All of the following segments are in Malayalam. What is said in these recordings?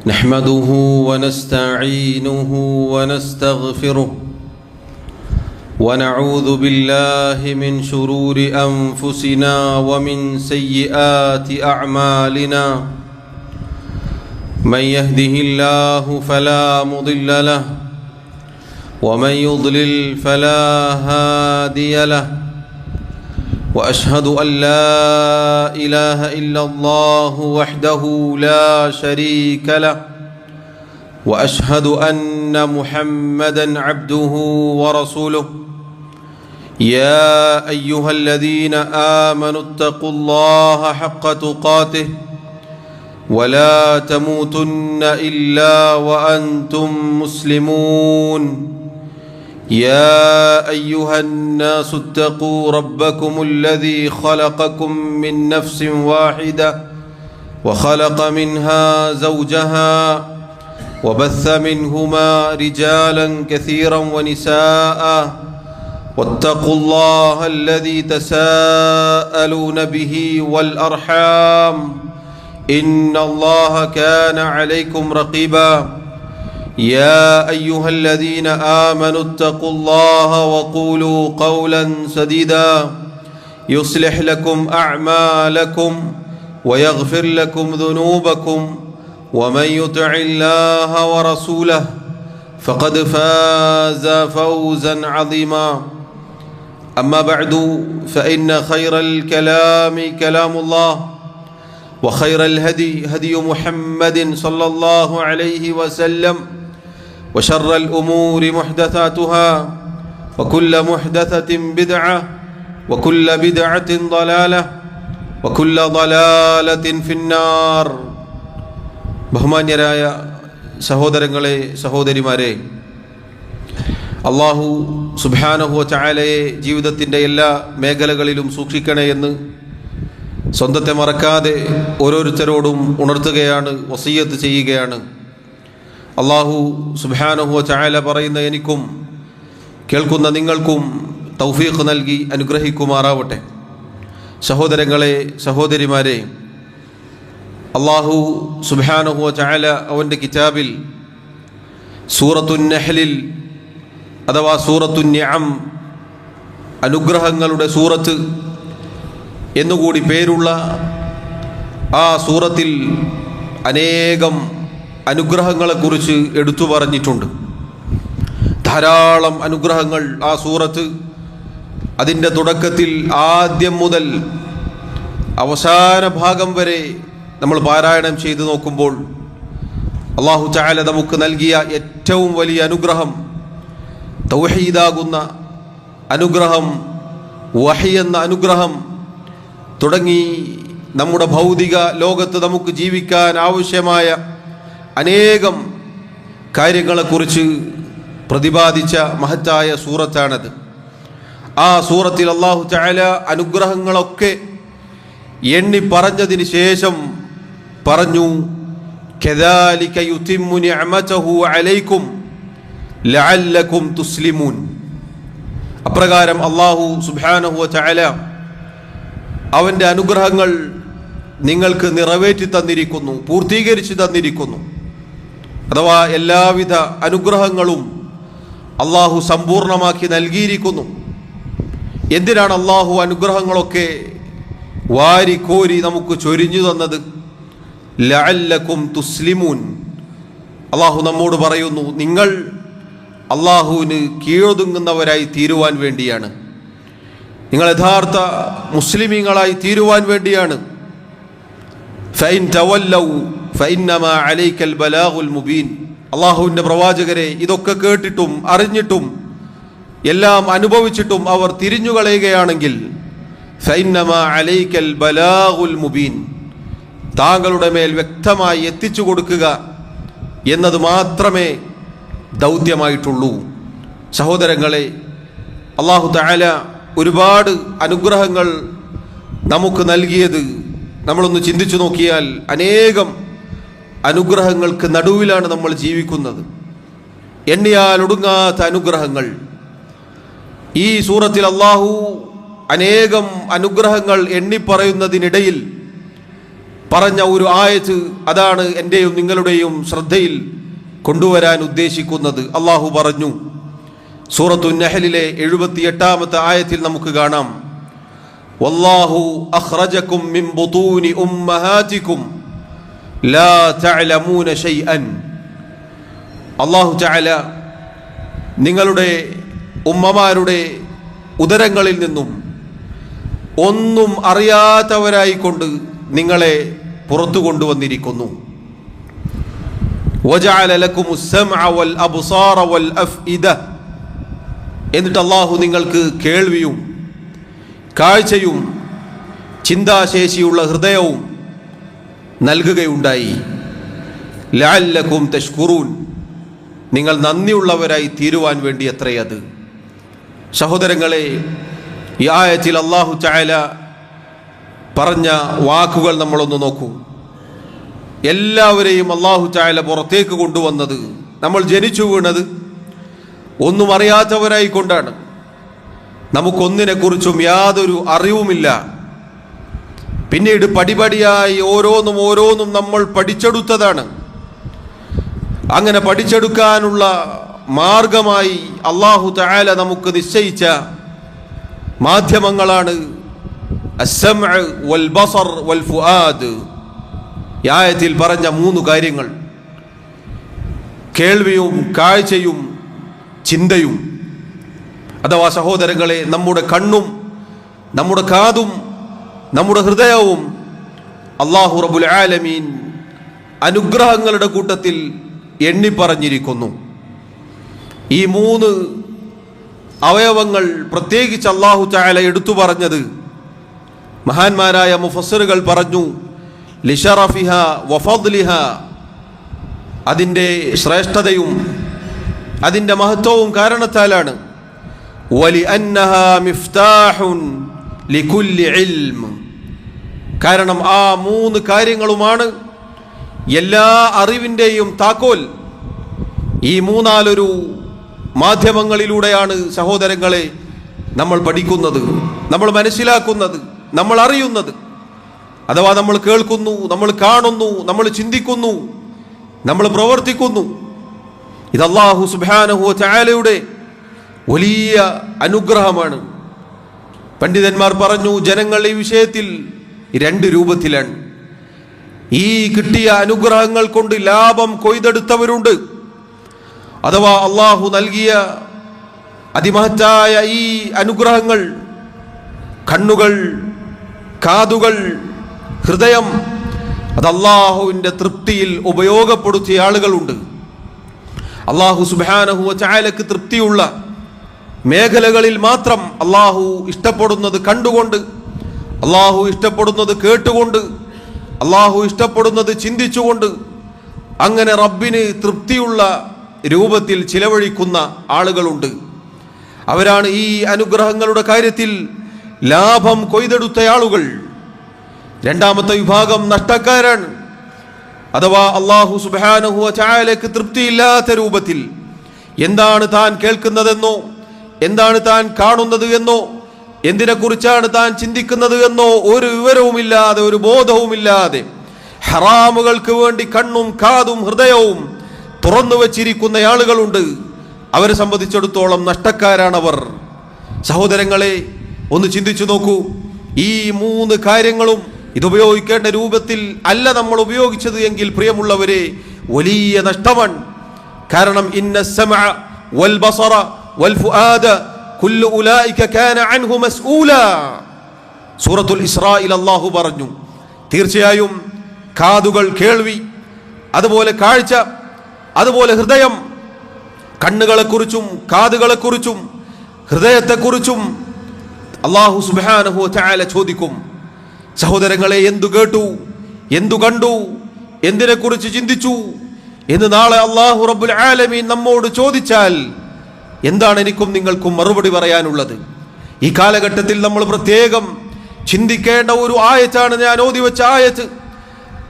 نحمده ونستعينه ونستغفره ونعوذ بالله من شرور أنفسنا ومن سيئات أعمالنا من يهده الله فلا مضل له ومن يضلل فلا هادي له وأشهد أن لا إله إلا الله وحده لا شريك له وأشهد أن محمدًا عبده ورسوله يا أيها الذين آمنوا اتقوا الله حق تقاته ولا تموتن إلا وأنتم مسلمون يا أيها الناس اتقوا ربكم الذي خلقكم من نفس واحدة وخلق منها زوجها وبث منهما رجالا كثيرا ونساء واتقوا الله الذي تساءلون به والأرحام إن الله كان عليكم رقيبا يا أيها الذين آمنوا اتقوا الله وقولوا قولا سديدا يصلح لكم أعمالكم ويغفر لكم ذنوبكم ومن يطع الله ورسوله فقد فاز فوزا عظيما أما بعد فإن خير الكلام كلام الله وخير الهدي هدي محمد صلى الله عليه وسلم وشر الأمور محدثاتها وكل محدثة بدعة وكل بدعة ضلالة وكل ضلالة في النار. ബഹുമാന്യരായ സഹോദരങ്ങളെ സഹോദരിമാരെ, അല്ലാഹു സുബ്ഹാനഹു വ തആലയെ ജീവിതത്തിൻ്റെ എല്ലാ മേഖലകളിലും സൂക്ഷിക്കണേ എന്ന് സ്വന്തത്തെ മറക്കാതെ ഓരോരുത്തരോടും ഉണർത്തുകയാണ്, വസിയ്യത്ത് ചെയ്യുകയാണ്. അല്ലാഹു സുബ്ഹാനഹു വ തആല പറയുന്ന എനിക്കും കേൾക്കുന്ന നിങ്ങൾക്കും തൗഫീഖ് നൽകി അനുഗ്രഹിക്കുമാറാവട്ടെ. സഹോദരങ്ങളെ സഹോദരിമാരെ, അല്ലാഹു സുബ്ഹാനഹു വ തആല അവൻ്റെ കിതാബിൽ സൂറത്തുൻ നഹ്ലിൽ അഥവാ സൂറത്തുൻ നിഅം, അനുഗ്രഹങ്ങളുടെ സൂറത്ത് എന്നുകൂടി പേരുള്ള ആ സൂറത്തിൽ അനേകം അനുഗ്രഹങ്ങളെക്കുറിച്ച് എടുത്തു പറഞ്ഞിട്ടുണ്ട്. ധാരാളം അനുഗ്രഹങ്ങൾ ആ സൂറത്ത് അതിൻ്റെ തുടക്കത്തിൽ ആദ്യം മുതൽ അവസാന ഭാഗം വരെ നമ്മൾ പാരായണം ചെയ്തു നോക്കുമ്പോൾ അല്ലാഹു തആല നമുക്ക് നൽകിയ ഏറ്റവും വലിയ അനുഗ്രഹം തൗഹീദാകുന്ന അനുഗ്രഹം, വഹി എന്ന അനുഗ്രഹം തുടങ്ങി നമ്മുടെ ഭൗതിക ലോകത്ത് നമുക്ക് ജീവിക്കാൻ ആവശ്യമായ അനേകം കാര്യങ്ങളെക്കുറിച്ച് പ്രതിപാദിച്ച മഹത്തായ സൂറത്താണത്. ആ സൂറത്തിൽ അല്ലാഹു തആല അനുഗ്രഹങ്ങളൊക്കെ എണ്ണി പറഞ്ഞതിന് ശേഷം പറഞ്ഞു, കദാലിക യുതിമ്മു നിഅമതഹു അലൈക്കും ലഅല്ലകും തുസ്ലിമൂൻ. അപ്രകാരം അല്ലാഹു സുബ്ഹാനഹു വ തആല അവൻ്റെ അനുഗ്രഹങ്ങൾ നിങ്ങൾക്ക് നിറവേറ്റി തന്നിരിക്കുന്നു, പൂർത്തീകരിച്ച് തന്നിരിക്കുന്നു. അഥവാ എല്ലാവിധ അനുഗ്രഹങ്ങളും അല്ലാഹു സമ്പൂർണമാക്കി നൽകിയിരിക്കുന്നു. എന്തിനാണ് അല്ലാഹു അനുഗ്രഹങ്ങളൊക്കെ വാരിക്കോരി നമുക്ക് ചൊരിഞ്ഞു തന്നത്? ലഅല്ലകും തുസ്ലിമൂൻ. അല്ലാഹു നമ്മോട് പറയുന്നു, നിങ്ങൾ അല്ലാഹുവിന് കീഴൊതുങ്ങുന്നവരായി തീരുവാൻ വേണ്ടിയാണ്, നിങ്ങൾ യഥാർത്ഥ മുസ്ലിമീങ്ങളായി തീരുവാൻ വേണ്ടിയാണ്. ഫഇൻ തവല്ലൗ ഫഇന്നമാ അലൈക്കൽ ബലാഗുൽ മുബീൻ. അല്ലാഹുവിൻ്റെ പ്രവാചകരെ, ഇതൊക്കെ കേട്ടിട്ടും അറിഞ്ഞിട്ടും എല്ലാം അനുഭവിച്ചിട്ടും അവർ തിരിഞ്ഞുകളയുകയാണെങ്കിൽ ഫഇന്നമാ അലൈക്കൽ ബലാഗുൽ മുബീൻ, താങ്കളുടെ മേൽ വ്യക്തമായി എത്തിച്ചു കൊടുക്കുക എന്നത് മാത്രമേ ദൗത്യമായിട്ടുള്ളൂ. സഹോദരങ്ങളെ, അല്ലാഹു തആല ഒരുപാട് അനുഗ്രഹങ്ങൾ നമുക്ക് നൽകിയത് നമ്മളൊന്ന് ചിന്തിച്ചു നോക്കിയാൽ അനേകം അനുഗ്രഹങ്ങൾക്ക് നടുവിലാണ് നമ്മൾ ജീവിക്കുന്നത്. എണ്ണിയാൽ ഒടുങ്ങാത്ത അനുഗ്രഹങ്ങൾ. ഈ സൂറത്തിൽ അല്ലാഹു അനേകം അനുഗ്രഹങ്ങൾ എണ്ണിപ്പറയുന്നതിനിടയിൽ പറഞ്ഞ ഒരു ആയത്ത്, അതാണ് എൻ്റെയും നിങ്ങളുടെയും ശ്രദ്ധയിൽ കൊണ്ടുവരാൻ ഉദ്ദേശിക്കുന്നത്. അള്ളാഹു പറഞ്ഞു, സൂറത്തു നഹലിലെ 78-ാമത്തെ ആയത്തിൽ നമുക്ക് കാണാം, വല്ലാഹു അഖ്റജകും മിൻ ബുതൂനി ഉമ്മഹാതികും ലാ തഅലമൂന ശൈഅൻ. അല്ലാഹു തആല നിങ്ങളുടെ ഉമ്മമാരുടെ ഉദരങ്ങളിൽ നിന്നും ഒന്നും അറിയാത്തവരായിക്കൊണ്ട് നിങ്ങളെ പുറത്തു കൊണ്ടുവന്നിരിക്കുന്നു. വജഅല ലക്കുമുസ് സമഅ വൽ അബ്സാറ വൽ അഫ്ഇദ. എന്നിട്ട് അല്ലാഹു നിങ്ങൾക്ക് കേൾവിയും കാഴ്ചയും ചിന്താശേഷിയുള്ള ഹൃദയവും നൽകുകയുണ്ടായി. ലഅല്ലകും തഷ്കുറൂൻ, നിങ്ങൾ നന്ദിയുള്ളവരായി തീരുവാൻ വേണ്ടി അത്രയത്. സഹോദരങ്ങളെ, ഈ ആയത്തിൽ അല്ലാഹു തആല പറഞ്ഞ വാക്കുകൾ നമ്മളൊന്ന് നോക്കൂ. എല്ലാവരെയും അല്ലാഹു തആല പുറത്തേക്ക് കൊണ്ടുവന്നത്, നമ്മൾ ജനിച്ചു വീണത് ഒന്നും അറിയാത്തവരായിക്കൊണ്ടാണ്. നമുക്കൊന്നിനെക്കുറിച്ചും യാതൊരു അറിവുമില്ല. പിന്നീട് പടിപടിയായി ഓരോന്നും നമ്മൾ പഠിച്ചെടുത്തതാണ്. അങ്ങനെ പഠിച്ചെടുക്കാനുള്ള മാർഗമായി അല്ലാഹു തആല നമുക്ക് നിശ്ചയിച്ച മാധ്യമങ്ങളാണ് അസ്സമഅ വൽ ബസർ വൽ ഫുആദ്. ഈ ആയത്തിൽ പറഞ്ഞ 3 കാര്യങ്ങൾ, കേൾവിയും കാഴ്ചയും ചിന്തയും. അഥവാ സഹോദരങ്ങളെ, നമ്മുടെ കണ്ണും നമ്മുടെ കാതും നമ്മുടെ ഹൃദയവും അല്ലാഹു റബ്ബുൽ ആലമീൻ അനുഗ്രഹങ്ങളുടെ കൂട്ടത്തിൽ എണ്ണിപ്പറഞ്ഞിരിക്കുന്നു. ഈ 3 അവയവങ്ങൾ പ്രത്യേകിച്ച് അല്ലാഹു തആല എടുത്തു പറഞ്ഞത് മഹാന്മാരായ മുഫസ്സിറുകൾ പറഞ്ഞു, ലിശറഫിഹ വഫദ്ലിഹ, അതിൻ്റെ ശ്രേഷ്ഠതയും അതിൻ്റെ മഹത്വവും കാരണത്താലാണ്. വലി അന്നഹ മിഫ്താഹുൻ ലികുല്ലി ഇൽം, കാരണം ആ 3 കാര്യങ്ങളുമാണ് എല്ലാ അറിവിൻ്റെയും താക്കോൽ. ഈ 3-4 മാധ്യമങ്ങളിലൂടെയാണ് സഹോദരങ്ങളെ നമ്മൾ പഠിക്കുന്നത്, നമ്മൾ മനസ്സിലാക്കുന്നത്, നമ്മൾ അറിയുന്നത്. അഥവാ നമ്മൾ കേൾക്കുന്നു, നമ്മൾ കാണുന്നു, നമ്മൾ ചിന്തിക്കുന്നു, നമ്മൾ പ്രവർത്തിക്കുന്നു. ഇത് അല്ലാഹു സുബ്ഹാനഹു വ തആലയുടെ വലിയ അനുഗ്രഹമാണ്. പണ്ഡിതന്മാർ പറഞ്ഞു, ജനങ്ങൾ ഈ വിഷയത്തിൽ 2 രൂപത്തിലാണ്. ഈ കിട്ടിയ അനുഗ്രഹങ്ങൾ കൊണ്ട് ലാഭം കൊയ്തെടുത്തവരുണ്ട്. അഥവാ അല്ലാഹു നൽകിയ അതിമഹത്തായ ഈ അനുഗ്രഹങ്ങൾ, കണ്ണുകൾ, കാതുകൾ, ഹൃദയം, അത് അല്ലാഹുവിൻ്റെ തൃപ്തിയിൽ ഉപയോഗപ്പെടുത്തിയ ആളുകളുണ്ട്. അല്ലാഹു സുബ്ഹാനഹു വ തആലക്ക് തൃപ്തിയുള്ള മേഖലകളിൽ മാത്രം അല്ലാഹു ഇഷ്ടപ്പെടുന്നത് കണ്ടുകൊണ്ട്, അല്ലാഹു ഇഷ്ടപ്പെടുന്നത് കേട്ടുകൊണ്ട്, അല്ലാഹു ഇഷ്ടപ്പെടുന്നത് ചിന്തിച്ചുകൊണ്ട്, അങ്ങനെ റബ്ബിന് തൃപ്തിയുള്ള രൂപത്തിൽ ചിലവഴിക്കുന്ന ആളുകളുണ്ട്. അവരാണ് ഈ അനുഗ്രഹങ്ങളുടെ കാര്യത്തിൽ ലാഭം കൊയ്തെടുത്ത ആളുകൾ. 2ാമത്തെ വിഭാഗം നഷ്ടക്കാരാണ്. അഥവാ അല്ലാഹു സുബ്ഹാനഹു വ തആലക്ക് തൃപ്തിയില്ലാത്ത രൂപത്തിൽ എന്താണ് താൻ കേൾക്കുന്നതെന്നോ, എന്താണ് താൻ കാണുന്നത് എന്നോ, എന്തിനെക്കുറിച്ചാണ് താൻ ചിന്തിക്കുന്നത് എന്നോ ഒരു വിവരവുമില്ലാതെ, ഒരു ബോധവുമില്ലാതെ ഹറാമുകൾക്ക് വേണ്ടി കണ്ണും കാതും ഹൃദയവും തുറന്നു വച്ചിരിക്കുന്ന ആളുകളുണ്ട്. അവരെ സംബന്ധിച്ചിടത്തോളം നഷ്ടക്കാരാണവർ. സഹോദരങ്ങളെ, ഒന്ന് ചിന്തിച്ചു നോക്കൂ. ഈ 3 കാര്യങ്ങളും ഇതുപയോഗിക്കേണ്ട രൂപത്തിൽ അല്ല നമ്മൾ ഉപയോഗിച്ചത് എങ്കിൽ പ്രിയമുള്ളവരെ, വലിയ നഷ്ടമാണ്. കാരണം ഇന്ന സമഅ വൽ ബസറ വൽ ഫുആദ കുല്ലു ഉലൈക കാന അൻഹു മസ്ഊല. സൂറത്തുൽ ഇസ്രായിൽ അല്ലാഹു പറഞ്ഞു, തീർച്ചയായും കാതുകൾ കേൾവി, അതുപോലെ കാഴ്ച, അതുപോലെ ഹൃദയം, കണ്ണുകളെക്കുറിച്ചും കാതുകളെക്കുറിച്ചും ഹൃദയത്തെക്കുറിച്ചും അല്ലാഹു സുബ്ഹാനഹു വ തആല ചോദിക്കും. സഹോദരങ്ങളെ, എന്തു കേട്ടു, എന്തു കണ്ടു, എന്തിനെക്കുറിച്ച് ചിന്തിച്ചു എന്ന് നാളെ അല്ലാഹു റബ്ബുൽ ആലമീൻ നമ്മോട് ചോദിച്ചാൽ എന്താണ് എനിക്കും നിങ്ങൾക്കും മറുപടി പറയാനുള്ളത്? ഈ കാലഘട്ടത്തിൽ നമ്മൾ പ്രത്യേകം ചിന്തിക്കേണ്ട ഒരു ആയത്താണ് ഞാൻ ഓതി വെച്ച ആയത്ത്.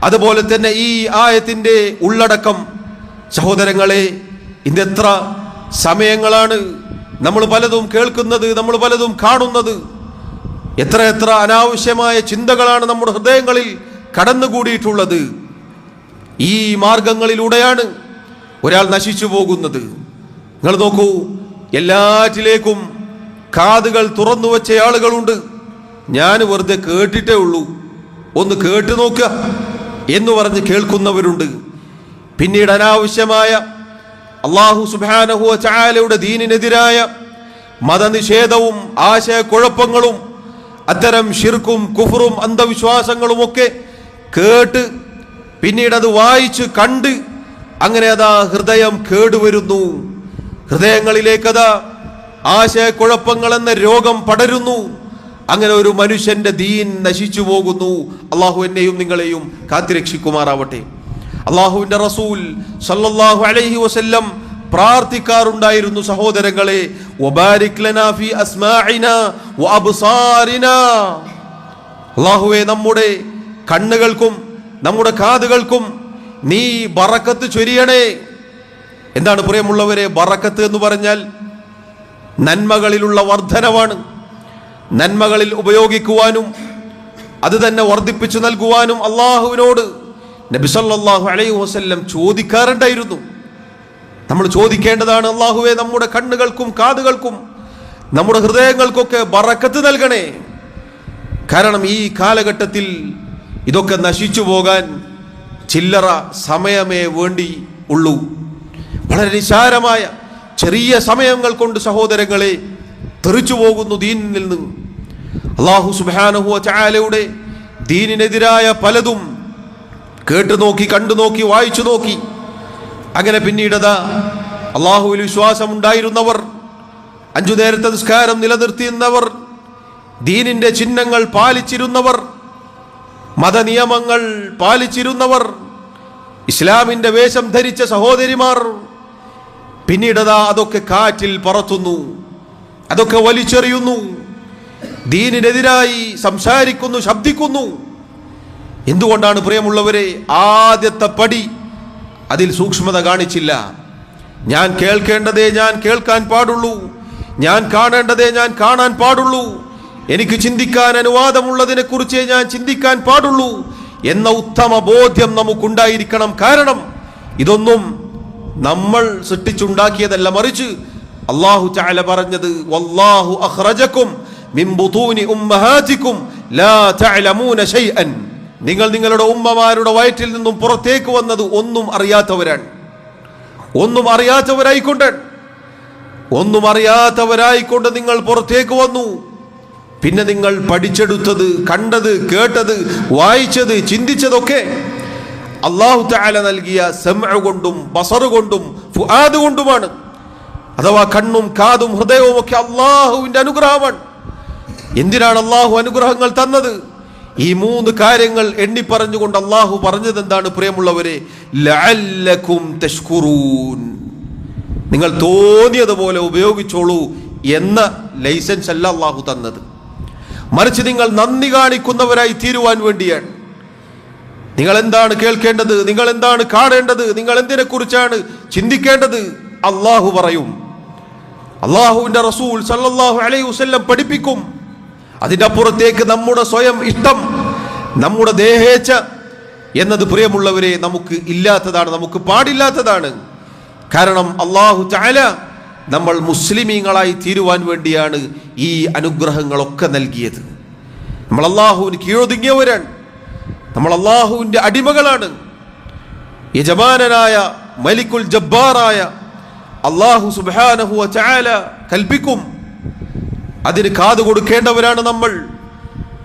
അതുപോലെ തന്നെ ഈ ആയത്തിൻ്റെ ഉള്ളടക്കം, സഹോദരങ്ങളെ, ഇന്നെത്ര സമയങ്ങളാണ് നമ്മൾ പലതും കേൾക്കുന്നത്, നമ്മൾ പലതും കാണുന്നത്. എത്ര അനാവശ്യമായ ചിന്തകളാണ് നമ്മുടെ ഹൃദയങ്ങളിൽ കടന്നുകൂടിയിട്ടുള്ളത്. ഈ മാർഗങ്ങളിലൂടെയാണ് ഒരാൾ നശിച്ചു പോകുന്നത്. നിങ്ങൾ നോക്കൂ, എല്ലാറ്റിലേക്കും കാതുകൾ തുറന്നു വെച്ച ആളുകളുണ്ട്. ഞാൻ വെറുതെ കേട്ടിട്ടേ ഉള്ളൂ, ഒന്ന് കേട്ടു നോക്കുക എന്ന് പറഞ്ഞ് കേൾക്കുന്നവരുണ്ട്. പിന്നീട് അനാവശ്യമായ അല്ലാഹു സുബ്ഹാനഹു വ തആലയുടെ ദീനിനെതിരായ മതനിഷേധവും ആശയക്കുഴപ്പങ്ങളും അത്തരം ശിർക്കും കുഫറും അന്ധവിശ്വാസങ്ങളുമൊക്കെ കേട്ട് പിന്നീട് അത് വായിച്ച് കണ്ട് അങ്ങനെ അതാ ഹൃദയം കേടുവരുന്നു. ഹൃദയങ്ങളിലേക്കതാ ആശയക്കുഴപ്പങ്ങൾ എന്ന രോഗം പടരുന്നു. അങ്ങനെ ഒരു മനുഷ്യന്റെ ദീൻ നശിച്ചു പോകുന്നു. അള്ളാഹു എന്നെയും നിങ്ങളെയും കാത്തിരക്ഷിക്കുമാറാവട്ടെ. അള്ളാഹുവിന്റെ റസൂൽ സല്ലല്ലാഹു അലൈഹി വസല്ലം പ്രാർത്ഥിക്കാറുണ്ടായിരുന്നു, സഹോദരങ്ങളെ, വബാരിക് ലനാ ഫീ അസ്മാഇനാ വഅബ്സാരിനാ. അല്ലാഹുവേ, നമ്മുടെ കണ്ണുകൾക്കും നമ്മുടെ കാതുകൾക്കും നീ ബറക്കത്ത് ചൊരിയണേ. എന്താണ് പ്രിയമുള്ളവരെ ബറക്കത്ത് എന്ന് പറഞ്ഞാൽ? നന്മകളിലുള്ള വർധനവാണ്. നന്മകളിൽ ഉപയോഗിക്കുവാനും അത് തന്നെ വർദ്ധിപ്പിച്ചു നൽകുവാനും അള്ളാഹുവിനോട് നബി സല്ലല്ലാഹു അലൈഹി വസല്ലം ചോദിക്കാറുണ്ടായിരുന്നു. നമ്മൾ ചോദിക്കേണ്ടതാണ്, അള്ളാഹുവേ, നമ്മുടെ കണ്ണുകൾക്കും കാതുകൾക്കും നമ്മുടെ ഹൃദയങ്ങൾക്കൊക്കെ ബറക്കത്ത് നൽകണേ. കാരണം ഈ കാലഘട്ടത്തിൽ ഇതൊക്കെ നശിച്ചു പോകാൻ ചില്ലറ സമയമേ വേണ്ടി ഉള്ളൂ. വളരെ നിസാരമായ ചെറിയ സമയങ്ങൾ കൊണ്ട് സഹോദരങ്ങളെ തെറിച്ചു പോകുന്നു ദീനിൽ നിന്ന്. അല്ലാഹു സുബ്ഹാനഹു വ തആലയുടെ ദീനിനെതിരായ പലതും കേട്ടു നോക്കി, കണ്ടു നോക്കി, വായിച്ചു നോക്കി. അങ്ങനെ പിന്നീടതാ അള്ളാഹുവിൽ വിശ്വാസം ഉണ്ടായിരുന്നവർ, 5 നേരത്തെ നിസ്കാരം നിലനിർത്തിയിരുന്നവർ, ദീനിന്റെ ചിഹ്നങ്ങൾ പാലിച്ചിരുന്നവർ, മതനിയമങ്ങൾ പാലിച്ചിരുന്നവർ, ഇസ്ലാമിന്റെ വേഷം ധരിച്ച സഹോദരിമാർ, പിന്നീടതാ അതൊക്കെ കാറ്റിൽ പറത്തുന്നു, അതൊക്കെ വലിച്ചെറിയുന്നു, ദീനിനെതിരായി സംസാരിക്കുന്നു, ശബ്ദിക്കുന്നു. എന്തുകൊണ്ടാണ് പ്രിയമുള്ളവരെ? ആദ്യത്തെ പടി അതിൽ സൂക്ഷ്മത കാണിച്ചില്ല. ഞാൻ കേൾക്കേണ്ടതേ ഞാൻ കേൾക്കാൻ പാടുള്ളൂ, ഞാൻ കാണേണ്ടതേ ഞാൻ കാണാൻ പാടുള്ളൂ, എനിക്ക് ചിന്തിക്കാൻ അനുവാദമുള്ളതിനെ കുറിച്ചേ ഞാൻ ചിന്തിക്കാൻ പാടുള്ളൂ എന്ന ഉത്തമ ബോധ്യം നമുക്കുണ്ടായിരിക്കണം. കാരണം ഇതൊന്നും നമ്മൾ സൃഷ്ടിച്ചുണ്ടാക്കിയതല്ല, മറിച്ച് അല്ലാഹു തആല പറഞ്ഞത്, വല്ലാഹു അഖ്റജകും മിൻ ബുതൂനി ഉമ്മഹാതികും ലാ തഅലമൂന ശൈഅൻ. നിങ്ങൾ നിങ്ങളുടെ ഉമ്മമാരുടെ വയറ്റിൽ നിന്നും പുറത്തേക്ക് വന്നത് ഒന്നും അറിയാത്തവരാണ്. ഒന്നും അറിയാത്തവരായിക്കൊണ്ട് നിങ്ങൾ പുറത്തേക്ക് വന്നു. പിന്നെ നിങ്ങൾ പഠിച്ചെടുത്തത്, കണ്ടത്, കേട്ടത്, വായിച്ചത്, ചിന്തിച്ചതൊക്കെ അല്ലാഹു തആല നൽകിയ സമഅ കൊണ്ടും ബസർ കൊണ്ടും ഫുആദ് കൊണ്ടുമാണ്. അഥവാ കണ്ണും കാതും ഹൃദയവും ഒക്കെ അല്ലാഹുവിന്റെ അനുഗ്രഹമാണ്. എന്തിനാണ് അല്ലാഹു അനുഗ്രഹങ്ങൾ തന്നത്? ഈ 3 കാര്യങ്ങൾ എണ്ണി പറഞ്ഞുകൊണ്ട് അല്ലാഹു പറഞ്ഞത് എന്താണ് പ്രിയമുള്ളവരെ? ലഅല്ലകും തഷ്കുറൂൻ. നിങ്ങൾ തോന്നിയതുപോലെ ഉപയോഗിച്ചോളൂ എന്ന ലൈസൻസ് അല്ല അല്ലാഹു തന്നത്, മറിച്ച് നിങ്ങൾ നന്ദി കാണിക്കുന്നവരായി തീരുവാൻ വേണ്ടിയാണ്. നിങ്ങൾ എന്താണ് കേൾക്കേണ്ടത്, നിങ്ങൾ എന്താണ് കാണേണ്ടത്, നിങ്ങൾ എന്തിനെ കുറിച്ചാണ് ചിന്തിക്കേണ്ടത് അല്ലാഹു പറയും. അല്ലാഹുവിന്റെ റസൂൽ സല്ലല്ലാഹു അലൈഹി വസല്ലം പഠിപ്പിക്കും. അതിൻ്റെ അപ്പുറത്തേക്ക് നമ്മുടെ സ്വയം ഇഷ്ടം, നമ്മുടെ ദേഹേച്ഛ എന്നത് പ്രിയമുള്ളവരെ നമുക്ക് ഇല്ലാത്തതാണ്, നമുക്ക് പാടില്ലാത്തതാണ്. കാരണം അല്ലാഹു തആല നമ്മൾ മുസ്ലിമീങ്ങളായി തീരുവാൻ വേണ്ടിയാണ് ഈ അനുഗ്രഹങ്ങളൊക്കെ നൽകിയത്. നമ്മൾ അല്ലാഹുവിന് കീഴൊതുങ്ങിയവരാണ്, നമ്മൾ അല്ലാഹുവിൻ്റെ അടിമകളാണ്. യജമാനനായ മലിക്കുൽ ജബ്ബാറായ അല്ലാഹു സുബ്ഹാനഹു വ തആല കൽപ്പിക്കും, അതിന് കാത് കൊടുക്കേണ്ടവരാണ് നമ്മൾ,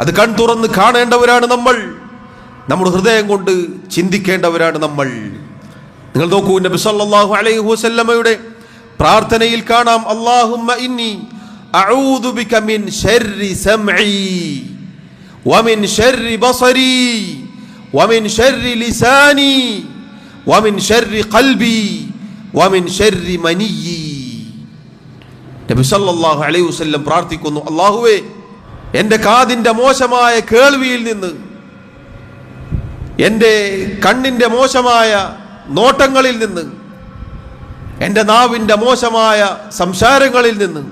അത് കൺ തുറന്ന് കാണേണ്ടവരാണ് നമ്മൾ, നമ്മുടെ ഹൃദയം കൊണ്ട് ചിന്തിക്കേണ്ടവരാണ് നമ്മൾ. നിങ്ങൾ നോക്കൂ, നബി സല്ലല്ലാഹു അലൈഹി വസല്ലമയുടെ പ്രാർത്ഥനയിൽ കാണാം, അല്ലാഹുമ്മ ഇന്നി അഊദു ബിക മിൻ ശർരി സമഈ വമിൻ ശർരി ബസരി വമിൻ ശർരി ലിസാനി വമിൻ ശർരി ഖൽബി വമിൻ ശർരി മനിയ്യി. നബി സല്ലല്ലാഹു അലൈഹി വസല്ലം പ്രാർത്ഥിക്കുന്നു, അല്ലാഹുവേ, എൻ്റെ കാതിൻ്റെ മോശമായ കേൾവിയിൽ നിന്ന്, എൻ്റെ കണ്ണിൻ്റെ മോശമായ നോട്ടങ്ങളിൽ നിന്ന്, എൻ്റെ നാവിൻ്റെ മോശമായ സംസാരങ്ങളിൽ നിന്ന്,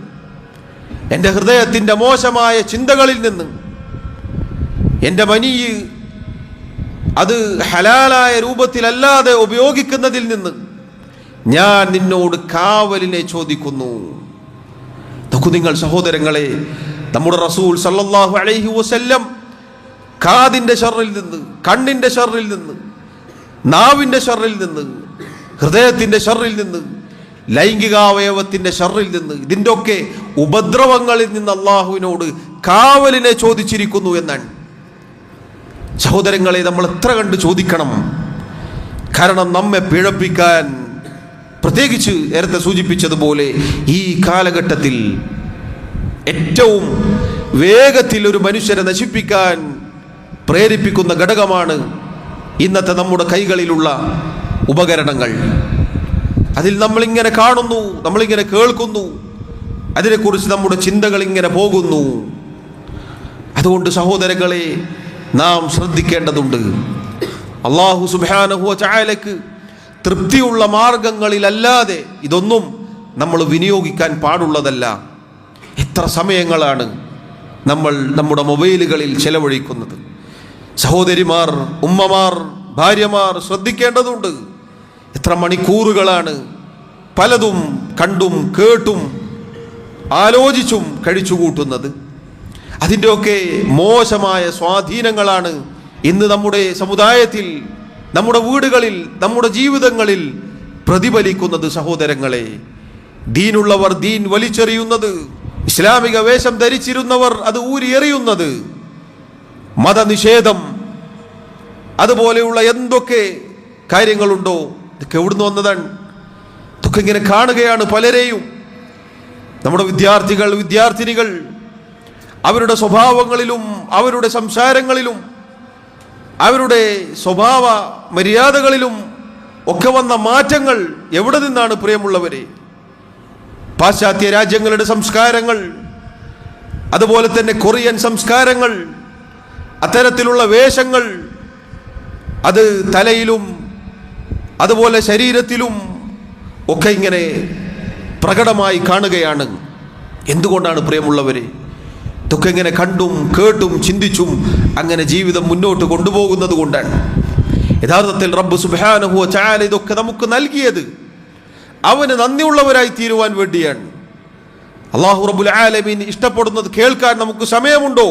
എൻ്റെ ഹൃദയത്തിൻ്റെ മോശമായ ചിന്തകളിൽ നിന്ന്, എൻ്റെ മനീയ് അത് ഹലാലായ രൂപത്തിലല്ലാതെ ഉപയോഗിക്കുന്നതിൽ നിന്ന് ഞാൻ നിന്നോട് കാവലിനെ ചോദിക്കുന്നു. നോക്കൂ നിങ്ങൾ സഹോദരങ്ങളെ, നമ്മുടെ റസൂൽ സല്ലല്ലാഹു അലൈഹി വസല്ലം കാതിൻ്റെ ഷർറിൽ നിന്ന്, കണ്ണിൻ്റെ ഷർറിൽ നിന്ന്, നാവിൻ്റെ ഷർറിൽ നിന്ന്, ഹൃദയത്തിൻ്റെ ഷർറിൽ നിന്ന്, ലൈംഗികാവയവത്തിൻ്റെ ഷർറിൽ നിന്ന്, ഇതിൻ്റെ ഒക്കെ ഉപദ്രവങ്ങളിൽ നിന്ന് അള്ളാഹുവിനോട് കാവലിനെ ചോദിച്ചിരിക്കുന്നു എന്നാണ്. സഹോദരങ്ങളെ, നമ്മൾ എത്ര കണ്ട് ചോദിക്കണം. കാരണം നമ്മെ പിഴപ്പിക്കാൻ, പ്രത്യേകിച്ച് നേരത്തെ സൂചിപ്പിച്ചതുപോലെ ഈ കാലഘട്ടത്തിൽ ഏറ്റവും വേഗത്തിൽ ഒരു മനുഷ്യരെ നശിപ്പിക്കാൻ പ്രേരിപ്പിക്കുന്ന ഘടകമാണ് ഇന്നത്തെ നമ്മുടെ കൈകളിലുള്ള ഉപകരണങ്ങൾ. അതിൽ നമ്മളിങ്ങനെ കാണുന്നു, നമ്മളിങ്ങനെ കേൾക്കുന്നു, അതിനെക്കുറിച്ച് നമ്മുടെ ചിന്തകൾ ഇങ്ങനെ പോകുന്നു. അതുകൊണ്ട് സഹോദരങ്ങളെ, നാം ശ്രദ്ധിക്കേണ്ടതുണ്ട്. അല്ലാഹു സുബ്ഹാനഹു വ തആലക്ക് തൃപ്തിയുള്ള മാർഗങ്ങളിലല്ലാതെ ഇതൊന്നും നമ്മൾ വിനിയോഗിക്കാൻ പാടുള്ളതല്ല. എത്ര സമയങ്ങളാണ് നമ്മൾ നമ്മുടെ മൊബൈലുകളിൽ ചെലവഴിക്കുന്നത്. സഹോദരിമാർ, ഉമ്മമാർ, ഭാര്യമാർ ശ്രദ്ധിക്കേണ്ടതുണ്ട്. എത്ര മണിക്കൂറുകളാണ് പലതും കണ്ടും കേട്ടും ആലോചിച്ചും കഴിച്ചുകൂട്ടുന്നത്. അതിൻ്റെയൊക്കെ മോശമായ സ്വാധീനങ്ങളാണ് ഇന്ന് നമ്മുടെ സമുദായത്തിൽ, നമ്മുടെ വീടുകളിൽ, നമ്മുടെ ജീവിതങ്ങളിൽ പ്രതിഫലിക്കുന്നത്. സഹോദരങ്ങളെ, ദീനുള്ളവർ ദീൻ വലിച്ചെറിയുന്നത്, ഇസ്ലാമിക വേഷം ധരിച്ചിരുന്നവർ അത് ഊരിയെറിയുന്നത്, മതനിഷേധം, അതുപോലെയുള്ള എന്തൊക്കെ കാര്യങ്ങളുണ്ടോ ഇതൊക്കെ എവിടുന്ന് വന്നതാണ്? ഇതൊക്കെ ഇങ്ങനെ കാണുകയാണ് പലരെയും. നമ്മുടെ വിദ്യാർത്ഥികൾ, വിദ്യാർത്ഥിനികൾ അവരുടെ സ്വഭാവങ്ങളിലും അവരുടെ സംസാരങ്ങളിലും അവരുടെ സ്വഭാവ മര്യാദകളിലും ഒക്കെ വന്ന മാറ്റങ്ങൾ എവിടെ നിന്നാണ് പ്രിയമുള്ളവരെ? പാശ്ചാത്യ രാജ്യങ്ങളുടെ സംസ്കാരങ്ങൾ, അതുപോലെ തന്നെ കൊറിയൻ സംസ്കാരങ്ങൾ, അത്തരത്തിലുള്ള വേഷങ്ങൾ അത് തലയിലും അതുപോലെ ശരീരത്തിലും ഒക്കെ ഇങ്ങനെ പ്രകടമായി കാണുകയാണ്. എന്തുകൊണ്ടാണ് പ്രിയമുള്ളവരെ? ഇതൊക്കെ ഇങ്ങനെ കണ്ടും കേട്ടും ചിന്തിച്ചും അങ്ങനെ ജീവിതം മുന്നോട്ട് കൊണ്ടുപോകുന്നത് കൊണ്ടാണ്. യഥാർത്ഥത്തിൽ റബ്ബ് സുബ്ഹാനഹു വ തആല ഇതൊക്കെ നമുക്ക് നൽകിയത് അവന് നന്ദിയുള്ളവരായി തീരുവാൻ വേണ്ടിയാണ്. അല്ലാഹു റബ്ബുൽ ആലമീൻ ഇഷ്ടപ്പെടുന്നത് കേൾക്കാൻ നമുക്ക് സമയമുണ്ടോ?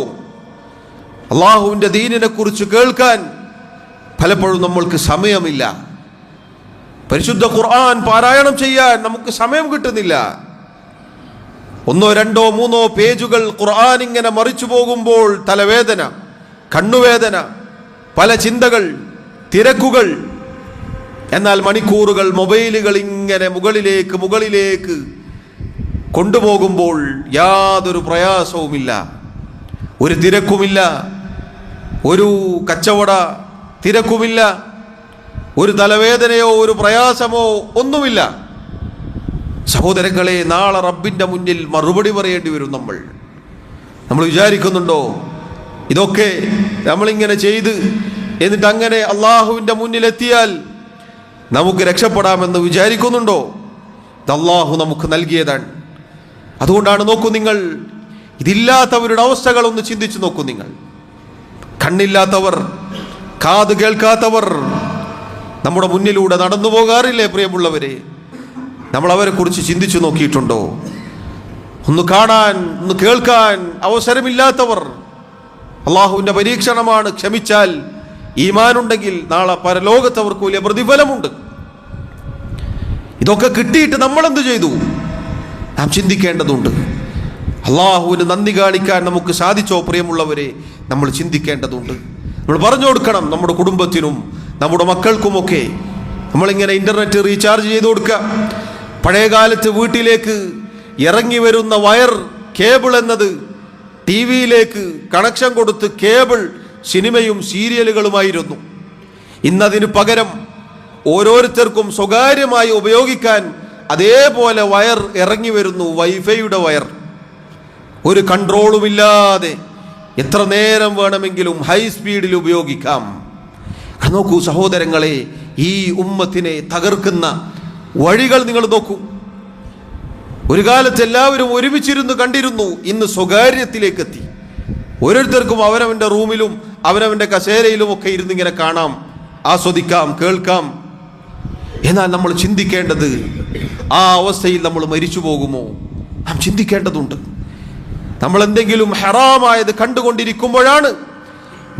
അല്ലാഹുവിൻ്റെ ദീനിനെ കുറിച്ച് കേൾക്കാൻ പലപ്പോഴും നമ്മൾക്ക് സമയമില്ല. പരിശുദ്ധ ഖുർആൻ പാരായണം ചെയ്യാൻ നമുക്ക് സമയം കിട്ടുന്നില്ല. 1, 2, 3 പേജുകൾ ഖുർആൻ ഇങ്ങനെ മറിച്ചു പോകുമ്പോൾ തലവേദന, കണ്ണുവേദന, പല ചിന്തകൾ, തിരക്കുകൾ. എന്നാൽ മണിക്കൂറുകൾ മൊബൈലുകൾ ഇങ്ങനെ മുകളിലേക്ക് കൊണ്ടുപോകുമ്പോൾ യാതൊരു പ്രയാസവുമില്ല, ഒരു തിരക്കുമില്ല, ഒരു കച്ചവട തിരക്കുമില്ല, ഒരു തലവേദനയോ ഒരു പ്രയാസമോ ഒന്നുമില്ല. സഹോദരങ്ങളെ, നാളെ റബ്ബിൻ്റെ മുന്നിൽ മറുപടി പറയേണ്ടി വരും. നമ്മൾ വിചാരിക്കുന്നുണ്ടോ ഇതൊക്കെ നമ്മളിങ്ങനെ ചെയ്ത് എന്നിട്ട് അങ്ങനെ അള്ളാഹുവിൻ്റെ മുന്നിലെത്തിയാൽ നമുക്ക് രക്ഷപ്പെടാമെന്ന് വിചാരിക്കുന്നുണ്ടോ? ഇത് അള്ളാഹു നമുക്ക് നൽകിയതാണ്. അതുകൊണ്ടാണ് നോക്കൂ നിങ്ങൾ, ഇതില്ലാത്തവരുടെ അവസ്ഥകളൊന്ന് ചിന്തിച്ചു നോക്കൂ നിങ്ങൾ. കണ്ണില്ലാത്തവർ, കാത് കേൾക്കാത്തവർ നമ്മുടെ മുന്നിലൂടെ നടന്നു പോകാറില്ലേ പ്രിയമുള്ളവരെ? നമ്മൾ അവരെ കുറിച്ച് ചിന്തിച്ചു നോക്കിയിട്ടുണ്ടോ? ഒന്ന് കാണാൻ, ഒന്ന് കേൾക്കാൻ അവസരമില്ലാത്തവർ. അള്ളാഹുവിൻ്റെ പരീക്ഷണമാണ്. ക്ഷമിച്ചാൽ, ഈമാനുണ്ടെങ്കിൽ നാളെ പരലോകത്തവർക്ക് വലിയ പ്രതിഫലമുണ്ട്. ഇതൊക്കെ കിട്ടിയിട്ട് നമ്മളെന്ത് ചെയ്തു? നാം ചിന്തിക്കേണ്ടതുണ്ട്. അള്ളാഹുവിന് നന്ദി കാണിക്കാൻ നമുക്ക് സാധിച്ചോ പ്രിയമുള്ളവരെ? നമ്മൾ ചിന്തിക്കേണ്ടതുണ്ട്. നമ്മൾ പറഞ്ഞു കൊടുക്കണം നമ്മുടെ കുടുംബത്തിനും നമ്മുടെ മക്കൾക്കുമൊക്കെ. നമ്മളിങ്ങനെ ഇൻ്റർനെറ്റ് റീചാർജ് ചെയ്ത് കൊടുക്കുക. പഴയകാലത്ത് വീട്ടിലേക്ക് ഇറങ്ങി വരുന്ന വയർ കേബിൾ എന്നത് ടി വിയിലേക്ക് കണക്ഷൻ കൊടുത്ത് കേബിൾ സിനിമയും സീരിയലുകളുമായിരുന്നു. ഇന്നതിന് പകരം ഓരോരുത്തർക്കും സ്വകാര്യമായി ഉപയോഗിക്കാൻ അതേപോലെ വയർ ഇറങ്ങി വരുന്നു, വൈഫൈയുടെ വയർ. ഒരു കൺട്രോളുമില്ലാതെ എത്ര നേരം വേണമെങ്കിലും ഹൈ സ്പീഡിൽ ഉപയോഗിക്കാം. നോക്കൂ സഹോദരങ്ങളെ, ഈ ഉമ്മത്തിനെ തകർക്കുന്ന വഴികൾ നിങ്ങൾ നോക്കൂ. ഒരു കാലത്ത് എല്ലാവരും ഒരുമിച്ചിരുന്ന് കണ്ടിരുന്നു, ഇന്ന് സ്വകാര്യത്തിലേക്കെത്തി. ഓരോരുത്തർക്കും അവനവൻ്റെ റൂമിലും അവനവൻ്റെ കസേരയിലും ഒക്കെ ഇരുന്നിങ്ങനെ കാണാം, ആസ്വദിക്കാം, കേൾക്കാം. എന്നാൽ നമ്മൾ ചിന്തിക്കേണ്ടത്, ആ അവസ്ഥയിൽ നമ്മൾ മരിച്ചു പോകുമോ? നാം ചിന്തിക്കേണ്ടതുണ്ട്. നമ്മൾ എന്തെങ്കിലും ഹറാമായത് കണ്ടുകൊണ്ടിരിക്കുമ്പോഴാണ്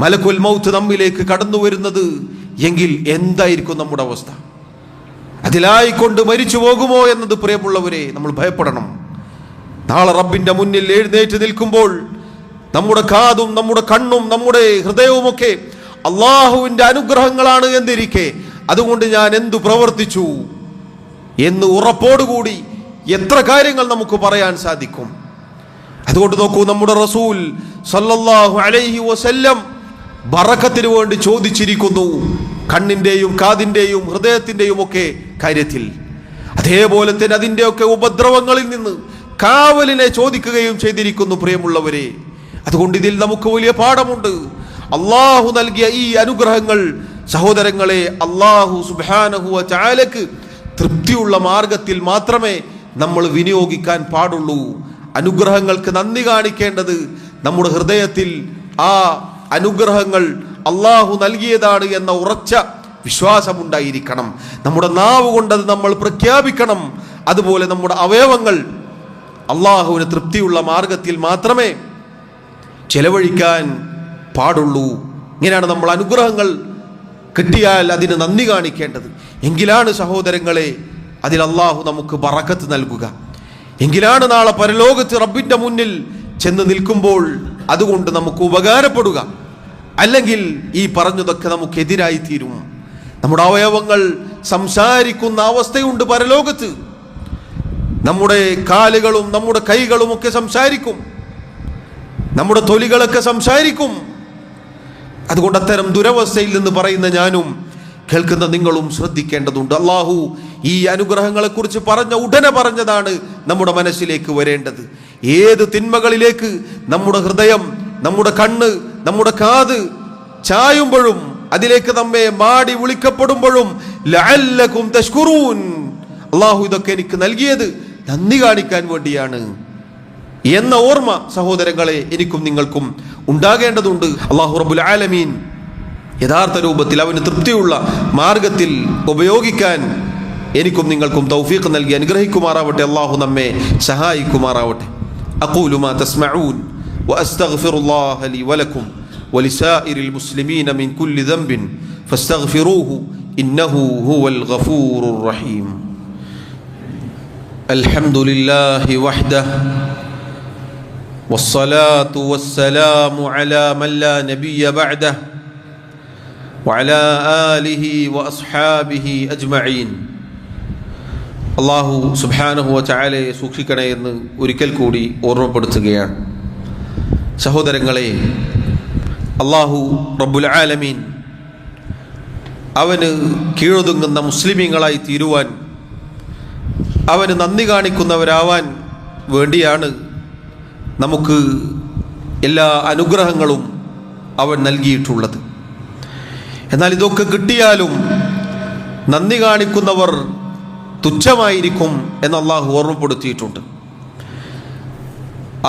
മലക്കുൽ മൗത്ത് നമ്മിലേക്ക് കടന്നു വരുന്നത് എങ്കിൽ എന്തായിരിക്കും നമ്മുടെ അവസ്ഥ? അതിലായിക്കൊണ്ട് മരിച്ചു പോകുമോ എന്നത് പ്രിയമുള്ളവരെ നമ്മൾ ഭയപ്പെടണം. നാളെ റബ്ബിന്റെ മുന്നിൽ എഴുന്നേറ്റ് നിൽക്കുമ്പോൾ നമ്മുടെ കാതും നമ്മുടെ കണ്ണും നമ്മുടെ ഹൃദയവുമൊക്കെ അള്ളാഹുവിൻ്റെ അനുഗ്രഹങ്ങളാണ് എന്നിരിക്കെ അതുകൊണ്ട് ഞാൻ എന്തു പ്രവർത്തിച്ചു എന്ന് ഉറപ്പോടുകൂടി എത്ര കാര്യങ്ങൾ നമുക്ക് പറയാൻ സാധിക്കും. അതുകൊണ്ട് നോക്കൂ, നമ്മുടെ റസൂൽ സല്ലല്ലാഹു അലൈഹി വസല്ലം ബറക്കത്തിന് വേണ്ടി ചോദിച്ചിരിക്കുന്നു, കണ്ണിൻ്റെയും കാതിൻ്റെയും ഹൃദയത്തിൻ്റെയും ഒക്കെ കാര്യത്തിൽ. അതേപോലെ തന്നെ അതിൻ്റെയൊക്കെ ഉപദ്രവങ്ങളിൽ നിന്ന് കാവലിനെ ചോദിക്കുകയും ചെയ്തിരിക്കുന്നു പ്രിയമുള്ളവരെ. അതുകൊണ്ട് ഇതിൽ നമുക്ക് വലിയ പാഠമുണ്ട്. അള്ളാഹു നൽകിയ ഈ അനുഗ്രഹങ്ങൾ സഹോദരങ്ങളെ അള്ളാഹു സുബ്ഹാനഹു വ തആലക്ക് തൃപ്തിയുള്ള മാർഗത്തിൽ മാത്രമേ നമ്മൾ വിനിയോഗിക്കാൻ പാടുള്ളൂ. അനുഗ്രഹങ്ങൾക്ക് നന്ദി കാണിക്കേണ്ടത് നമ്മുടെ ഹൃദയത്തിൽ ആ അനുഗ്രഹങ്ങൾ അള്ളാഹു നൽകിയതാണ് എന്ന ഉറച്ച വിശ്വാസമുണ്ടായിരിക്കണം. നമ്മുടെ നാവ് കൊണ്ടത് നമ്മൾ പ്രഖ്യാപിക്കണം. അതുപോലെ നമ്മുടെ അവയവങ്ങൾ അള്ളാഹുവിന് തൃപ്തിയുള്ള മാർഗത്തിൽ മാത്രമേ ചെലവഴിക്കാൻ പാടുള്ളൂ. ഇങ്ങനെയാണ് നമ്മൾ അനുഗ്രഹങ്ങൾ കിട്ടിയാൽ അതിന് നന്ദി കാണിക്കേണ്ടത്. എങ്കിലാണ് സഹോദരങ്ങളെ അതിൽ അള്ളാഹു നമുക്ക് ബറക്കത്ത് നൽകുക. എങ്കിലാണ് നാളെ പരലോകത്ത് റബ്ബിന്റെ മുന്നിൽ ചെന്ന് നിൽക്കുമ്പോൾ അതുകൊണ്ട് നമുക്ക് ഉപകാരപ്പെടുക. അല്ലെങ്കിൽ ഈ പറഞ്ഞതൊക്കെ നമുക്ക് എതിരായി തീരും. നമ്മുടെ അവയവങ്ങൾ സംസാരിക്കുന്ന അവസ്ഥയുണ്ട് പരലോകത്ത്. നമ്മുടെ കാലുകളും നമ്മുടെ കൈകളും ഒക്കെ സംസാരിക്കും, നമ്മുടെ തൊലികളൊക്കെ സംസാരിക്കും. അതുകൊണ്ട് അത്തരം ദുരവസ്ഥയിൽ നിന്ന് പറയുന്ന ഞാനും കേൾക്കുന്ന നിങ്ങളും ശ്രദ്ധിക്കേണ്ടതുണ്ട്. അള്ളാഹു ഈ അനുഗ്രഹങ്ങളെക്കുറിച്ച് പറഞ്ഞ ഉടനെ പറഞ്ഞതാണ് നമ്മുടെ മനസ്സിലേക്ക് വരേണ്ടത്. ഏത് തിന്മകളിലേക്ക് നമ്മുടെ ഹൃദയം, നമ്മുടെ കണ്ണ്, നമ്മുടെ കാത് ചായുമ്പോഴും അതിലേക്ക് നമ്മെ മാടി വിളിക്കപ്പെടുമ്പോഴും ലഅല്ലകും തശ്കുറൂൻ, അള്ളാഹു ഇതൊക്കെ എനിക്ക് നൽകിയത് നന്ദി കാണിക്കാൻ വേണ്ടിയാണ് എന്ന ഓർമ്മ സഹോദരങ്ങളെ എനിക്കും നിങ്ങൾക്കും ഉണ്ടാകേണ്ടതുണ്ട്. അള്ളാഹു റബ്ബുൽ ആലമീൻ യഥാർത്ഥ രൂപത്തിൽ അവന് തൃപ്തിയുള്ള മാർഗത്തിൽ ഉപയോഗിക്കാൻ എനിക്കും നിങ്ങൾക്കും തൗഫീഖ് നൽകി അനുഗ്രഹിക്കുമാറാവട്ടെ. അള്ളാഹു നമ്മെ സഹായിക്കുമാറാവട്ടെ. അഖൂലു മാ തസ്മഊൻ വഅസ്തഗ്ഫിറുല്ലാഹ ലി വലക്കും വലിസാഇരിൽ മുസ്ലിമീന മിൻ കുല്ലി ദംബിൻ ഫസ്തഗ്ഫിറൂഹു ഇന്നഹു ഹുവൽ ഗഫൂറുർ റഹീം. അൽഹംദുലില്ലാഹി വഹ്ദഹു വസ്സലാത്തു വസ്സലാമു അലാ മൻ ലാ നബിയ്യ ബഅദഹു വഅലാ ആലിഹി വഅസ്ഹാബിഹി അജ്മഈൻ. അല്ലാഹു സുബ്ഹാനഹു വ തആലയെ സൂക്ഷിക്കണേ എന്ന് ഒരിക്കൽ കൂടി ഓർമ്മപ്പെടുത്തുകയാണ്. സഹോദരങ്ങളെ, അല്ലാഹു റബ്ബുൽ ആലമീൻ അവന് കീഴൊതുങ്ങുന്ന മുസ്ലിമീങ്ങളായി തീരുവാൻ, അവന് നന്ദി കാണിക്കുന്നവരാവാൻ വേണ്ടിയാണ് നമുക്ക് എല്ലാ അനുഗ്രഹങ്ങളും അവൻ നൽകിയിട്ടുള്ളത്. എന്നാൽ ഇതൊക്കെ കിട്ടിയാലും നന്ദി കാണിക്കുന്നവർ തുച്ഛമായിരിക്കും എന്ന് അള്ളാഹു ഓർമ്മപ്പെടുത്തിയിട്ടുണ്ട്.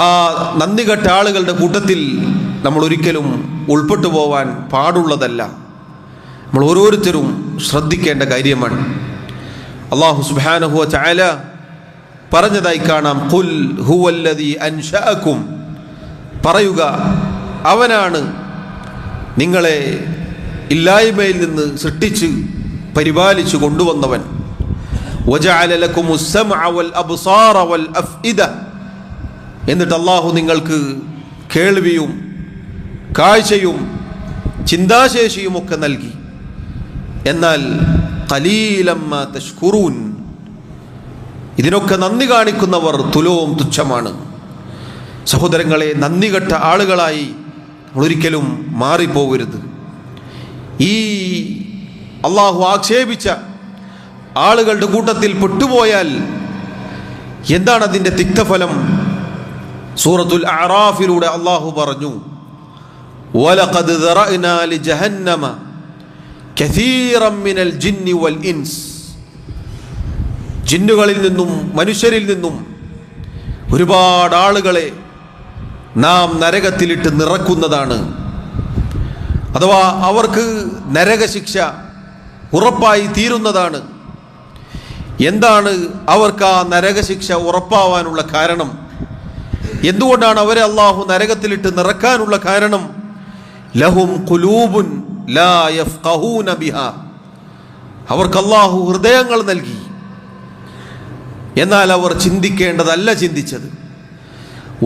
ആ നന്ദി കെട്ട ആളുകളുടെ കൂട്ടത്തിൽ നമ്മൾ ഒരിക്കലും ഉൾപ്പെട്ടു പോവാൻ പാടുള്ളതല്ല. നമ്മൾ ഓരോരുത്തരും ശ്രദ്ധിക്കേണ്ട കാര്യമാണ്. അല്ലാഹു സുബ്ഹാനഹു വ തആല പറഞ്ഞതായി കാണാം, ഖുൽ ഹുവല്ലദീ അൻശഅകും, പറയുക അവനാണ് നിങ്ങളെ ഇല്ലായ്മയിൽ നിന്ന് സൃഷ്ടിച്ച് പരിപാലിച്ചു കൊണ്ടുവന്നവൻ. വജഅല ലക്കുമുസ് സമഅ വൽ അബ്സാറ വൽ അഫ്ഇദ, എന്നിട്ട് അല്ലാഹു നിങ്ങൾക്ക് കേൾവിയും കാഴ്ചയും ചിന്താശേഷിയും ഒക്കെ നൽകി. എന്നാൽ ഖലീലം മാ തശ്കുറൂൻ, ഇതിനൊക്കെ നന്ദി കാണിക്കുന്നവർ തുലോം തുച്ഛമാണ്. സഹോദരങ്ങളെ, നന്ദി കെട്ട ആളുകളായി ഒരിക്കലും മാറിപ്പോകരുത്. ഈ അള്ളാഹു ആക്ഷേപിച്ച ആളുകളുടെ കൂട്ടത്തിൽ പെട്ടുപോയാൽ എന്താണ് അതിൻ്റെ തിക്തഫലം? സൂറത്തുൽ അഅറാഫിലൂടെ അള്ളാഹു പറഞ്ഞു, വലഖദ് ദറഅനാ ലിജഹന്നമ കസീറൻ മിനൽ ജിന്നി വൽ ഇൻസ്, ജിന്നുകളിൽ നിന്നും മനുഷ്യരിൽ നിന്നും ഒരുപാട് ആളുകളെ നാം നരകത്തിലിട്ട് നിറക്കുന്നതാണ്. അഥവാ അവർക്ക് നരകശിക്ഷ ഉറപ്പായി തീരുന്നതാണ്. എന്താണ് അവർക്ക് ആ നരകശിക്ഷ ഉറപ്പാവാനുള്ള കാരണം? എന്തുകൊണ്ടാണ് അവരെ അള്ളാഹു നരകത്തിലിട്ട് നിറക്കാനുള്ള കാരണം? ലഹും ഖുലൂബുൻ ലാ യഫ്ഖഹൂന ബിഹാ, അവർക്ക് അള്ളാഹു ഹൃദയങ്ങൾ നൽകി, എന്നാൽ അവർ ചിന്തിക്കേണ്ടതല്ല ചിന്തിച്ചത്.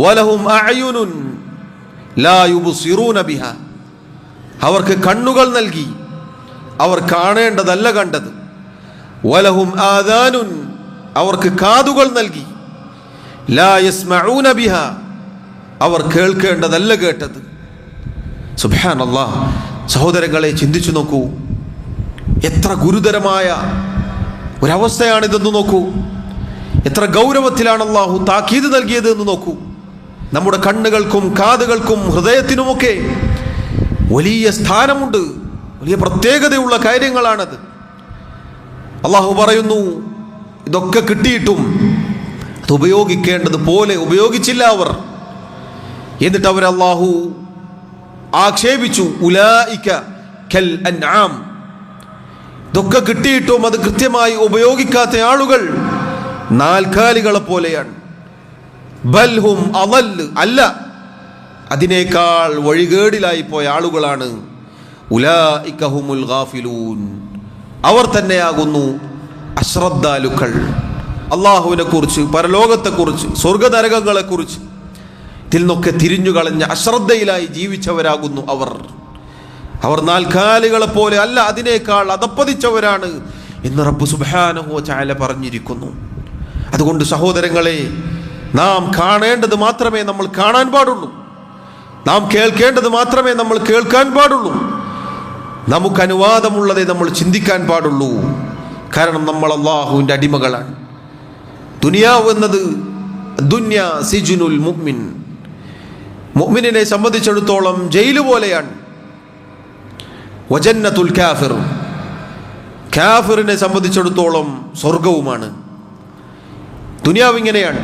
വലഹും അഅയുനുൻ ലാ യുബ്സിറൂന ബിഹാ, അവർക്ക് കണ്ണുകൾ നൽകി, അവർ കാണേണ്ടതല്ല കണ്ടത്. വലഹും ആദാനുൻ, അവർക്ക് കാതുകൾ നൽകി, ലാ യസ്മഊന ബിഹാ, അവർ കേൾക്കേണ്ടതല്ല കേട്ടത്. സുബ്ഹാനല്ലാഹ്. സഹോദരങ്ങളെ, ചിന്തിച്ചു നോക്കൂ, എത്ര ഗുരുതരമായ ഒരവസ്ഥയാണിതെന്ന് നോക്കൂ. എത്ര ഗൗരവത്തിലാണ് അല്ലാഹു താക്കീത് നൽകിയത് എന്ന് നോക്കൂ. നമ്മുടെ കണ്ണുകൾക്കും കാതുകൾക്കും ഹൃദയത്തിനുമൊക്കെ വലിയ സ്ഥാനമുണ്ട്, വലിയ പ്രത്യേകതയുള്ള കാര്യങ്ങളാണത്. അള്ളാഹു പറയുന്നു, ഇതൊക്കെ കിട്ടിയിട്ടും അത് ഉപയോഗിക്കേണ്ടത് പോലെ ഉപയോഗിച്ചില്ല അവർ. എന്നിട്ട് അവർ അള്ളാഹു ആക്ഷേപിച്ചു, ഉലൈക കൽ അൻആം, ഇതൊക്കെ കിട്ടിയിട്ടും അത് കൃത്യമായി ഉപയോഗിക്കാത്ത ആളുകൾ നാൽക്കാലികളെ പോലെയാണ്. ബൽഹും അളൽ, അല്ല, അതിനേക്കാൾ വഴികേടിലായി പോയ ആളുകളാണ്. ഉലൈക ഹുമുൽ ഗാഫിലൂൻ, അവർ തന്നെയാകുന്നു അശ്രദ്ധാലുക്കൾ. അള്ളാഹുവിനെ കുറിച്ച്, പരലോകത്തെക്കുറിച്ച്, സ്വർഗനരകങ്ങളെക്കുറിച്ച് ഇതിൽ നിന്നൊക്കെ തിരിഞ്ഞു കളഞ്ഞ അശ്രദ്ധയിലായി ജീവിച്ചവരാകുന്നു അവർ. അവർ നാൽക്കാലികളെ പോലെ അല്ല, അതിനേക്കാൾ അധപ്പതിച്ചവരാണ് എന്ന് റബ്ബ് സുബ്ഹാനഹു വ തആല പറഞ്ഞിരിക്കുന്നു. അതുകൊണ്ട് സഹോദരങ്ങളെ, നാം കാണേണ്ടത് മാത്രമേ നമ്മൾ കാണാൻ പാടുള്ളൂ, നാം കേൾക്കേണ്ടത് മാത്രമേ നമ്മൾ കേൾക്കാൻ പാടുള്ളൂ, നമുക്ക് അനുവാദമുള്ളതേ നമ്മൾ ചിന്തിക്കാൻ പാടുള്ളൂ. കാരണം നമ്മൾ അല്ലാഹുവിൻ്റെ അടിമകളാണ്. ദുനിയാവ് എന്നത് ദുന്യാ സിജ്നുൽ മുഅ്മിൻ, മുഅ്മിനിനെ സംബന്ധിച്ചിടത്തോളം ജയില് പോലെയാണ്. വജന്നത്തുൽ കാഫിർ, കാഫിറിനെ സംബന്ധിച്ചിടത്തോളം സ്വർഗവുമാണ്. ദുനിയാവ് ഇങ്ങനെയാണ്.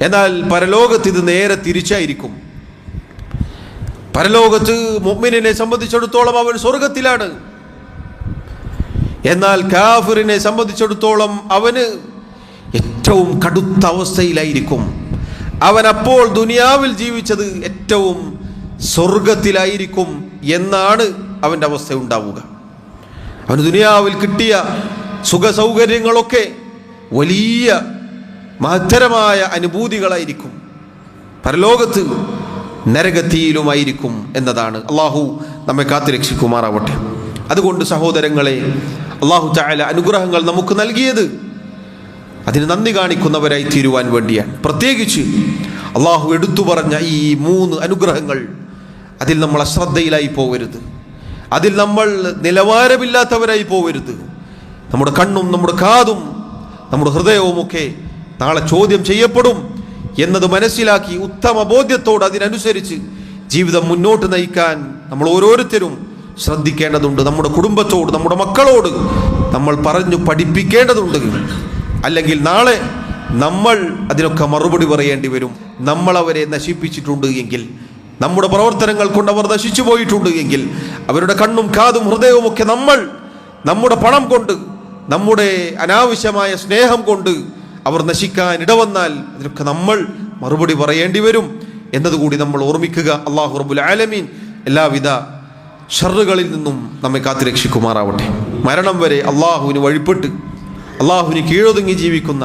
എന്നാൽ പരലോകത്ത് ഇത് നേരെ തിരിച്ചായിരിക്കും. പരലോകത്ത് മുഅ്മിനിനെ സംബന്ധിച്ചിടത്തോളം അവൻ സ്വർഗത്തിലാണ്. എന്നാൽ കാഫിറിനെ സംബന്ധിച്ചിടത്തോളം അവന് ഏറ്റവും കടുത്ത അവസ്ഥയിലായിരിക്കും. അവൻ അപ്പോൾ ദുനിയാവിൽ ജീവിച്ചത് ഏറ്റവും സ്വർഗത്തിലായിരിക്കും എന്നാണ് അവൻ്റെ അവസ്ഥ ഉണ്ടാവുക. അവന് ദുനിയാവിൽ കിട്ടിയ സുഖ സൗകര്യങ്ങളൊക്കെ വലിയ മഹത്തരമായ അനുഭൂതികളായിരിക്കും, പരലോകത്ത് നരകത്തിയിലുമായിരിക്കും എന്നതാണ്. അള്ളാഹു നമ്മെ കാത്തുരക്ഷിക്കുമാറാവട്ടെ. അതുകൊണ്ട് സഹോദരങ്ങളെ, അള്ളാഹു തആല അനുഗ്രഹങ്ങൾ നമുക്ക് നൽകിയത് അതിന് നന്ദി കാണിക്കുന്നവരായി തീരുവാൻ വേണ്ടിയാണ്. പ്രത്യേകിച്ച് അള്ളാഹു എടുത്തു പറഞ്ഞ ഈ 3 അനുഗ്രഹങ്ങൾ, അതിൽ നമ്മൾ അശ്രദ്ധയിലായി പോവരുത്, അതിൽ നമ്മൾ നിലവാരമില്ലാത്തവരായി പോവരുത്. നമ്മുടെ കണ്ണും നമ്മുടെ കാതും നമ്മുടെ ഹൃദയവുമൊക്കെ നാളെ ചോദ്യം ചെയ്യപ്പെടും എന്നത് മനസ്സിലാക്കി ഉത്തമ ബോധ്യത്തോട് അതിനനുസരിച്ച് ജീവിതം മുന്നോട്ട് നയിക്കാൻ നമ്മൾ ഓരോരുത്തരും ശ്രദ്ധിക്കേണ്ടതുണ്ട്. നമ്മുടെ കുടുംബത്തോട്, നമ്മുടെ മക്കളോട് നമ്മൾ പറഞ്ഞു പഠിപ്പിക്കേണ്ടതുണ്ട്. അല്ലെങ്കിൽ നാളെ നമ്മൾ അതിനൊക്കെ മറുപടി പറയേണ്ടി വരും. നമ്മൾ അവരെ നശിപ്പിച്ചിട്ടുണ്ട് എങ്കിൽ, നമ്മുടെ പ്രവർത്തനങ്ങൾ കൊണ്ട് അവർ നശിച്ചു പോയിട്ടുണ്ട് എങ്കിൽ, അവരുടെ കണ്ണും കാതും ഹൃദയവും ഒക്കെ നമ്മൾ നമ്മുടെ പണം കൊണ്ട്, നമ്മുടെ അനാവശ്യമായ സ്നേഹം കൊണ്ട് അവർ നശിക്കാൻ ഇടവന്നാൽ അതിനൊക്കെ നമ്മൾ മറുപടി പറയേണ്ടി വരും എന്നതുകൂടി നമ്മൾ ഓർമ്മിക്കുക. അല്ലാഹു റബ്ബുൽ ആലമീൻ എല്ലാവിധ ഷർറുകളിൽ നിന്നും നമ്മെ കാത്തുരക്ഷിക്കുമാറാവട്ടെ. മരണം വരെ അള്ളാഹുവിന് വഴിപ്പെട്ട് അള്ളാഹുവിന് കീഴൊതുങ്ങി ജീവിക്കുന്ന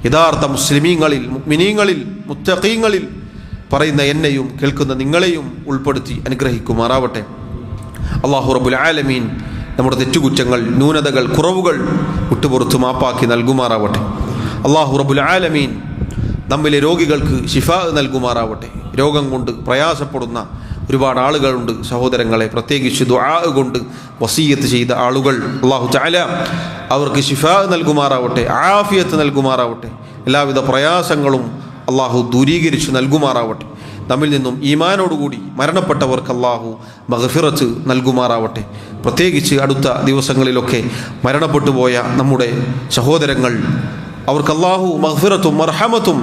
യഥാർത്ഥ മുസ്ലിമീങ്ങളിൽ, മുഅ്മിനീങ്ങളിൽ, മുത്തഖീങ്ങളിൽ പറയുന്ന എന്നെയും കേൾക്കുന്ന നിങ്ങളെയും ഉൾപ്പെടുത്തി അനുഗ്രഹിക്കുമാറാവട്ടെ. അല്ലാഹു റബ്ബുൽ ആലമീൻ നമ്മുടെ തെറ്റുകുറ്റങ്ങൾ, ന്യൂനതകൾ, കുറവുകൾ വിട്ടുപുറത്ത് മാപ്പാക്കി നൽകുമാറാവട്ടെ. അല്ലാഹു റബ്ബുൽ ആലമീൻ നമ്മിലെ രോഗികൾക്ക് ശിഫാ നൽകുമാറാവട്ടെ. രോഗം കൊണ്ട് പ്രയാസപ്പെടുന്ന ഒരുപാട് ആളുകളുണ്ട് സഹോദരങ്ങളെ, പ്രത്യേകിച്ച് ദുആ കൊണ്ട് വസിയ്യത്ത് ചെയ്ത ആളുകൾ. അല്ലാഹു തആല അവർക്ക് ശിഫാ നൽകുമാറാവട്ടെ, ആഫിയത്ത് നൽകുമാറാവട്ടെ. എല്ലാവിധ പ്രയാസങ്ങളും അല്ലാഹു ദൂരീകരിച്ച് നൽകുമാറാവട്ടെ. നമ്മിൽ നിന്നും ഈമാനോടുകൂടി മരണപ്പെട്ടവർക്ക് അല്ലാഹു മഗ്ഫിറത്ത് നൽകുമാറാവട്ടെ. പ്രത്യേകിച്ച് അടുത്ത ദിവസങ്ങളിലൊക്കെ മരണപ്പെട്ടു പോയ നമ്മുടെ സഹോദരങ്ങൾ, അവർക്ക് അല്ലാഹു മഗ്ഫിറത്തും മർഹമത്തും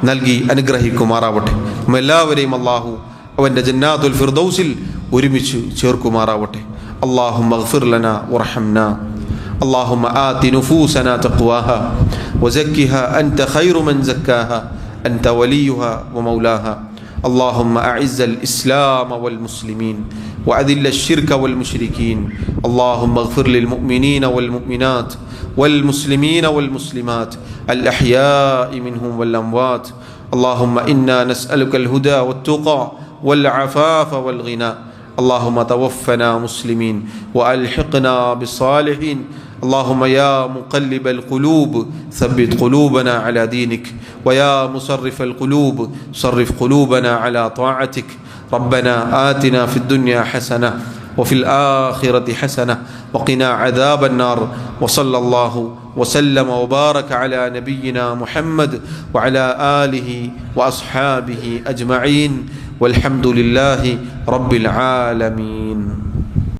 നൽകി അനുഗ്രഹിക്കുമാറാവട്ടെ. നമ്മെല്ലാവരെയും അല്ലാഹു അവൻ്റെ ജന്നാത്തുൽ ഫിർദൗസിൽ ഒരുമിച്ച് ചേർക്കുമാറാവട്ടെ. اللهم اغفر لنا وارحمنا. اللهم آت نفوسنا تقواها وزكها أنت خير من زكاها أنت وليها ومولاها. اللهم أعز الإسلام والمسلمين وأذل الشرك والمشركين. اللهم اغفر للمؤمنين والمؤمنات والمسلمين والمسلمات الأحياء منهم والأموات. اللهم إنا نسألك الهدى والتقى والعفاف والغنى. اللهم توفنا مسلمين وألحقنا بالصالحين. اللهم يا مقلب القلوب ثبت قلوبنا على دينك، ويا مصرف القلوب صرف قلوبنا على طاعتك. ربنا آتنا في الدنيا حسنة وفي الآخرة حسنة وقنا عذاب النار. وصلى الله وسلم وبارك على نبينا محمد وعلى آله وأصحابه أجمعين والحمد لله رب العالمين.